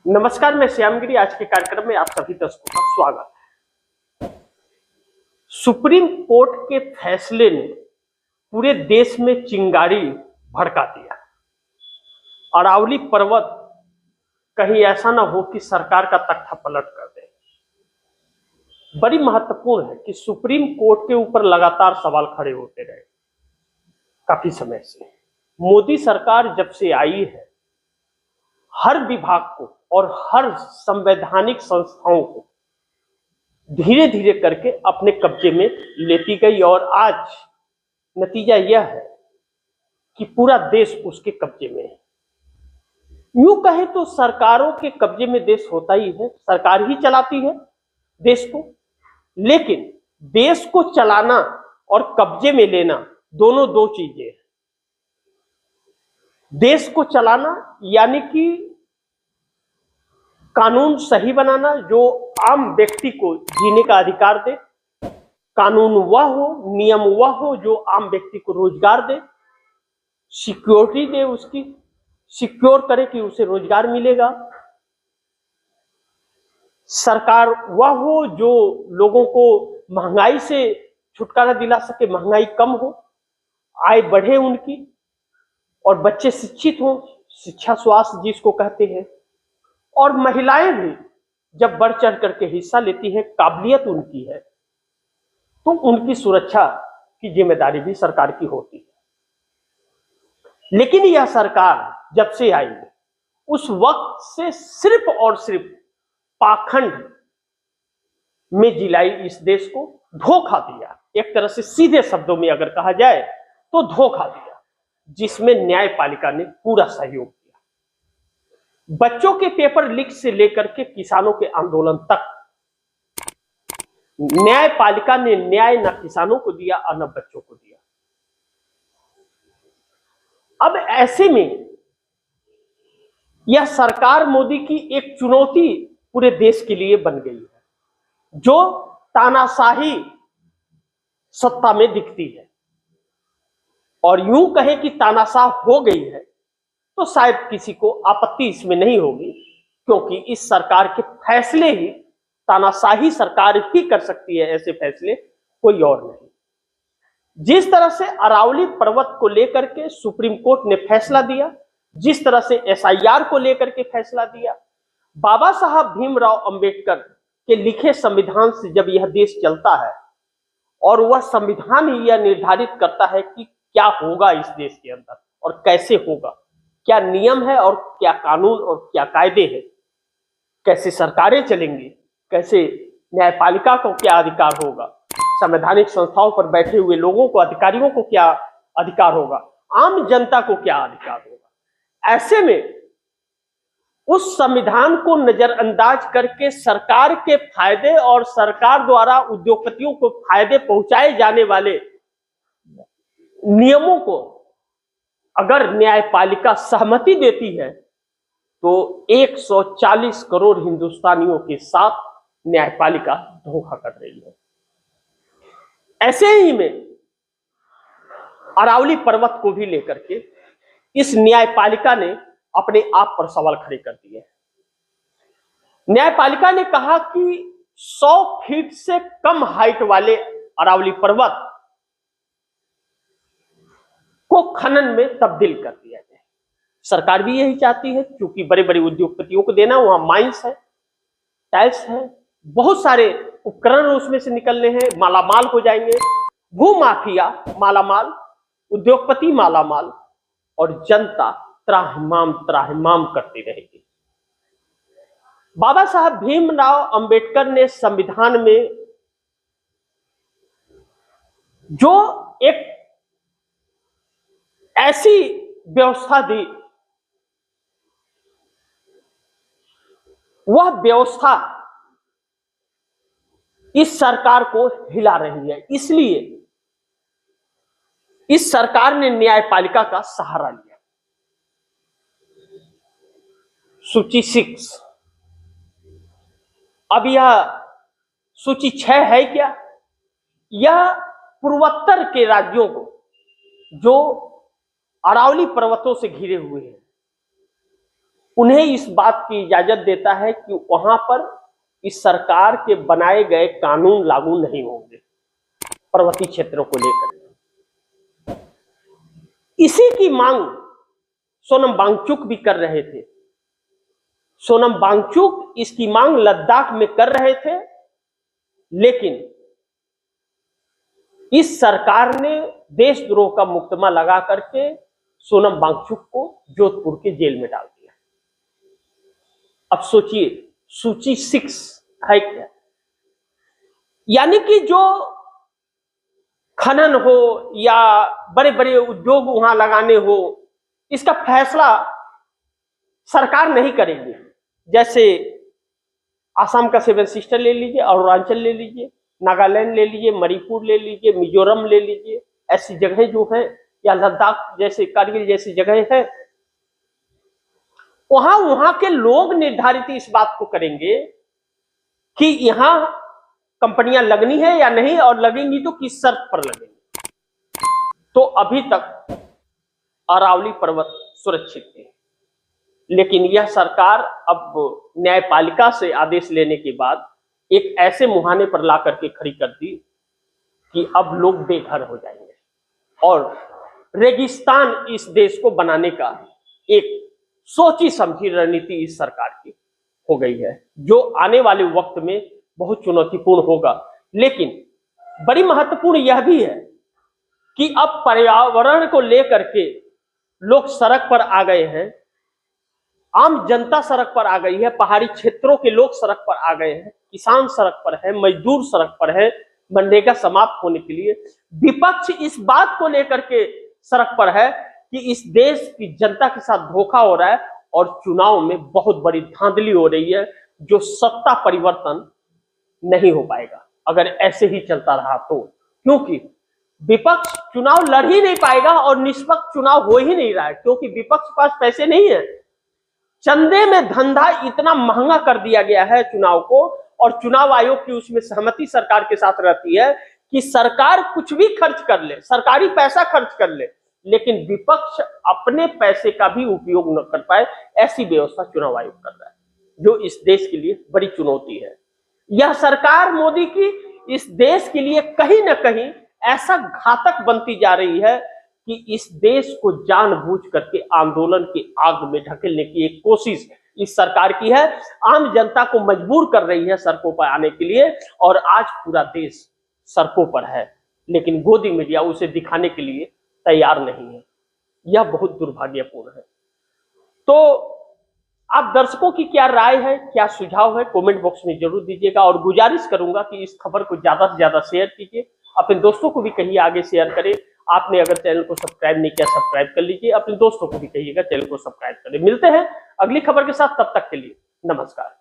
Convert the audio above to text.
नमस्कार, मैं श्यामगिरी। आज के कार्यक्रम में आप सभी दर्शकों का स्वागत है। सुप्रीम कोर्ट के फैसले ने पूरे देश में चिंगारी भड़का दिया। अरावली पर्वत कहीं ऐसा ना हो कि सरकार का तख्ता पलट कर दे। बड़ी महत्वपूर्ण है कि सुप्रीम कोर्ट के ऊपर लगातार सवाल खड़े होते रहे काफी समय से। मोदी सरकार जब से आई है, हर विभाग को और हर संवैधानिक संस्थाओं को धीरे धीरे करके अपने कब्जे में लेती गई और आज नतीजा यह है कि पूरा देश उसके कब्जे में है। यूं कहे तो सरकारों के कब्जे में देश होता ही है, सरकार ही चलाती है देश को। लेकिन देश को चलाना और कब्जे में लेना दोनों दो चीजें हैं। देश को चलाना यानी कि कानून सही बनाना जो आम व्यक्ति को जीने का अधिकार दे, कानून वह हो, नियम वह हो जो आम व्यक्ति को रोजगार दे, सिक्योरिटी दे, उसकी सिक्योर करे कि उसे रोजगार मिलेगा। सरकार वह हो जो लोगों को महंगाई से छुटकारा दिला सके, महंगाई कम हो, आय बढ़े उनकी, और बच्चे शिक्षित हो, शिक्षा स्वास्थ्य जिसको कहते हैं। और महिलाएं भी जब बढ़ चढ़ करके हिस्सा लेती हैं, काबिलियत उनकी है, तो उनकी सुरक्षा की जिम्मेदारी भी सरकार की होती है। लेकिन यह सरकार जब से आई है, उस वक्त से सिर्फ और सिर्फ पाखंड में जिलाई इस देश को, धोखा दिया। एक तरह से सीधे शब्दों में अगर कहा जाए तो धोखा दिया, जिसमें न्यायपालिका ने पूरा सहयोग दिया। बच्चों के पेपर लीक से लेकर के किसानों के आंदोलन तक न्यायपालिका ने न्याय न किसानों को दिया और न बच्चों को दिया। अब ऐसे में यह सरकार मोदी की एक चुनौती पूरे देश के लिए बन गई है, जो तानाशाही सत्ता में दिखती है। और यूं कहें कि तानाशाह हो गई है तो शायद किसी को आपत्ति इसमें नहीं होगी, क्योंकि इस सरकार के फैसले ही, तानाशाही सरकार ही कर सकती है ऐसे फैसले, कोई और नहीं। जिस तरह से अरावली पर्वत को लेकर के सुप्रीम कोर्ट ने फैसला दिया, जिस तरह से एसआईआर को लेकर के फैसला दिया, बाबा साहब भीमराव अंबेडकर के लिखे संविधान से जब यह देश चलता है और वह संविधान ही यह निर्धारित करता है कि क्या होगा इस देश के अंदर और कैसे होगा, क्या नियम है और क्या कानून और क्या कायदे हैं, कैसे सरकारें चलेंगी, कैसे न्यायपालिका को क्या अधिकार होगा, संवैधानिक संस्थाओं पर बैठे हुए लोगों को, अधिकारियों को क्या अधिकार होगा, आम जनता को क्या अधिकार होगा। ऐसे में उस संविधान को नजरअंदाज करके सरकार के फायदे और सरकार द्वारा उद्योगपतियों को फायदे पहुंचाए जाने वाले नियमों को अगर न्यायपालिका सहमति देती है तो 140 करोड़ हिंदुस्तानियों के साथ न्यायपालिका धोखा कर रही है। ऐसे ही में अरावली पर्वत को भी लेकर के इस न्यायपालिका ने अपने आप पर सवाल खड़े कर दिए। न्यायपालिका ने कहा कि 100 फीट से कम हाइट वाले अरावली पर्वत को खनन में तब्दील कर दिया जाए। सरकार भी यही चाहती है, क्योंकि बड़े बड़े उद्योगपतियों को देना, वहां माइंस है, टाइल्स है, बहुत सारे उपकरण उसमें से निकलने हैं, मालामाल हो जाएंगे, भूमाफिया मालामाल, उद्योगपति मालामाल, और जनता त्राहिमाम त्राहिमाम करती रहेगी। बाबा साहब भीमराव अंबेडकर ने संविधान में जो एक ऐसी व्यवस्था दी, वह व्यवस्था इस सरकार को हिला रही है। इसलिए इस सरकार ने न्यायपालिका का सहारा लिया। सूची 6, अब यह सूची 6 है क्या? यह पूर्वोत्तर के राज्यों को जो अरावली पर्वतों से घिरे हुए हैं, उन्हें इस बात की इजाजत देता है कि वहां पर इस सरकार के बनाए गए कानून लागू नहीं होंगे पर्वतीय क्षेत्रों को लेकर। इसी की मांग सोनम वांगचुक भी कर रहे थे। सोनम वांगचुक इसकी मांग लद्दाख में कर रहे थे, लेकिन इस सरकार ने देशद्रोह का मुकदमा लगा करके सोनम वांगचुक को जोधपुर के जेल में डाल दिया। अब सोचिए, सूची 6 है क्या? यानी कि जो खनन हो या बड़े बड़े उद्योग वहां लगाने हो, इसका फैसला सरकार नहीं करेगी। जैसे आसाम का 7 सिस्टर ले लीजिए, अरुणाचल ले लीजिए, नागालैंड ले लीजिए, मणिपुर ले लीजिए, मिजोरम ले लीजिए, ऐसी जगहें जो हैं, या लद्दाख जैसे, कारगिल जैसी जगहें हैं, वहां के लोग निर्धारित इस बात को करेंगे कि यहां कंपनियां लगनी है या नहीं, और लगेंगी तो किस शर्त पर लगेंगी। तो अभी तक अरावली पर्वत सुरक्षित है, लेकिन यह सरकार अब न्यायपालिका से आदेश लेने के बाद एक ऐसे मुहाने पर ला करके खड़ी कर दी कि अब लोग बेघर हो जाएंगे, और रेगिस्तान इस देश को बनाने का एक सोची समझी रणनीति इस सरकार की हो गई है, जो आने वाले वक्त में बहुत चुनौतीपूर्ण होगा। लेकिन बड़ी महत्वपूर्ण यह भी है कि अब पर्यावरण को लेकर के लोग सड़क पर आ गए हैं, आम जनता सड़क पर आ गई है, पहाड़ी क्षेत्रों के लोग सड़क पर आ गए हैं, किसान सड़क पर है, मजदूर सड़क पर है मनरेगा समाप्त होने के लिए। विपक्ष इस बात को लेकर के सड़क पर है कि इस देश की जनता के साथ धोखा हो रहा है और चुनाव में बहुत बड़ी धांधली हो रही है, जो सत्ता परिवर्तन नहीं हो पाएगा अगर ऐसे ही चलता रहा तो। क्योंकि विपक्ष चुनाव लड़ ही नहीं पाएगा और निष्पक्ष चुनाव हो ही नहीं रहा है, क्योंकि विपक्ष के पास पैसे नहीं है। चंदे में धंधा इतना महंगा कर दिया गया है चुनाव को, और चुनाव आयोग की उसमें सहमति सरकार के साथ रहती है कि सरकार कुछ भी खर्च कर ले, सरकारी पैसा खर्च कर ले, लेकिन विपक्ष अपने पैसे का भी उपयोग न कर पाए, ऐसी व्यवस्था चुनाव आयोग कर रहा है, जो इस देश के लिए बड़ी चुनौती है। यह सरकार मोदी की इस देश के लिए कहीं ना कहीं ऐसा घातक बनती जा रही है कि इस देश को जानबूझ करके आंदोलन की आग में ढकेलने की एक कोशिश इस सरकार की है। आम जनता को मजबूर कर रही है सड़कों पर आने के लिए, और आज पूरा देश सड़कों पर है, लेकिन गोदी मीडिया उसे दिखाने के लिए तैयार नहीं है। यह बहुत दुर्भाग्यपूर्ण है। तो आप दर्शकों की क्या राय है, क्या सुझाव है, कमेंट बॉक्स में जरूर दीजिएगा, और गुजारिश करूंगा कि इस खबर को ज्यादा से ज्यादा शेयर कीजिए, अपने दोस्तों को भी कहिए आगे शेयर करें। आपने अगर चैनल को सब्सक्राइब नहीं किया, सब्सक्राइब कर लीजिए, अपने दोस्तों को भी कहिएगा चैनल को सब्सक्राइब करें। मिलते हैं अगली खबर के साथ, तब तक के लिए नमस्कार।